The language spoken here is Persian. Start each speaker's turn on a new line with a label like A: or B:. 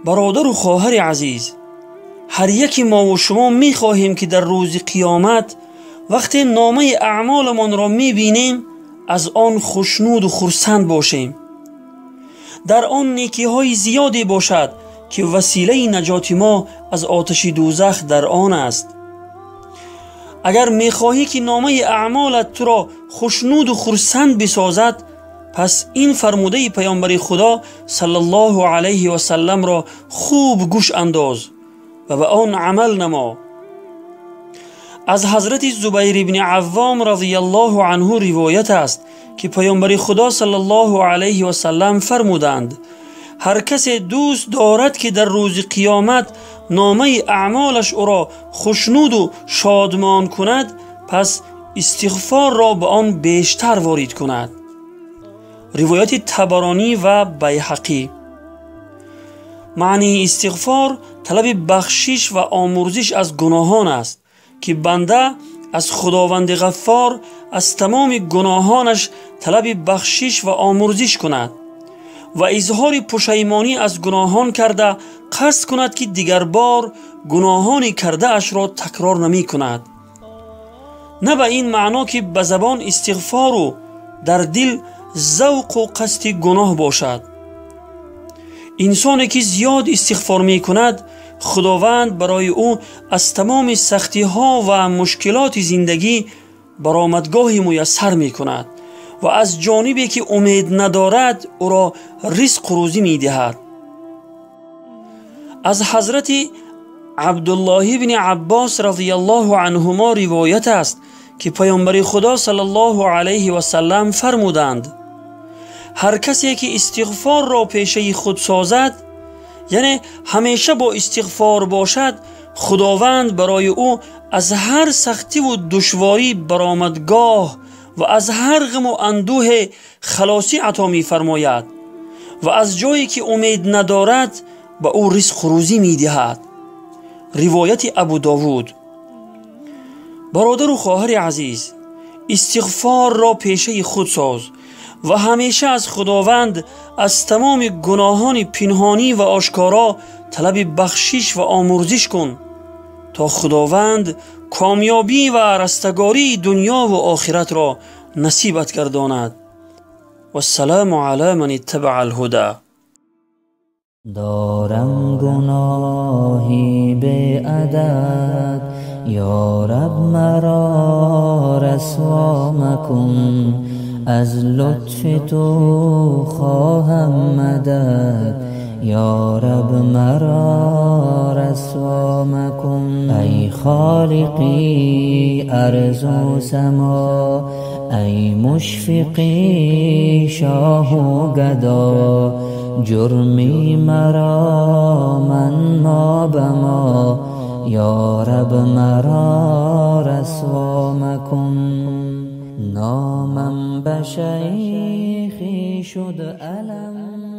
A: برادر و خواهر عزیز، هر یکی ما و شما می خواهیم که در روز قیامت وقتی نامه اعمالمان را می بینیم از آن خوشنود و خرسند باشیم. در آن نیکی های زیادی باشد که وسیله نجات ما از آتش دوزخ در آن است. اگر می خواهی که نامه اعمالت تو را خوشنود و خرسند بسازد، پس این فرموده پیامبر خدا صلی الله علیه و سلم را خوب گوش انداز و به آن عمل نما. از حضرت زبیر بن عوام رضی الله عنه روایت است که پیامبر خدا صلی الله علیه و سلم فرمودند: هر کس دوست دارد که در روز قیامت نامه اعمالش او را خوشنود و شادمان کند، پس استغفار را به آن بیشتر وارد کند. روایت طبرانی و بیهقی. معنی استغفار طلب بخشش و آمرزش از گناهان است که بنده از خداوند غفار از تمام گناهانش طلب بخشش و آمرزش کند و اظهار پشیمانی از گناهان کرده قصد کند که دیگر بار گناهان کرده اش را تکرار نمی کند. نه به این معنا که به زبان استغفار و در دل ذوق و قصد گناه باشد. انسانی که زیاد استغفار می کند، خداوند برای او از تمام سختی ها و مشکلات زندگی برآمدگاهی میسر می کند و از جانبی که امید ندارد او را رزق و روزی می دهد. از حضرت عبدالله بن عباس رضی الله عنهما روایت است که پیامبر خدا صلی الله علیه و سلم فرمودند: هر کسی که استغفار را پیشه خود سازد، یعنی همیشه با استغفار باشد، خداوند برای او از هر سختی و دشواری برآمدگاه و از هر غم و اندوه خلاصی عطا می فرماید و از جایی که امید ندارد به او رزق و روزی می دهد. روایت ابو داود. برادر و خواهر عزیز، استغفار را پیشه خود ساز و همیشه از خداوند از تمام گناهان پنهانی و آشکارا طلب بخشش و آمرزش کن تا خداوند کامیابی و رستگاری دنیا و آخرت را نصیبت گرداند. و السلام علی من اتبع الهدى.
B: دارم گناهی به عدد، یا رب مرا رسوا مکن. از لطف تو خواهم مدد، یا رب مرا رسوا مکن. ای خالقی ارض و سما، ای مشفقی شاه و گدا. جرمی مرا من ما بما، یا رب مرا رسوا مکن. نامم به شیخی شد علم،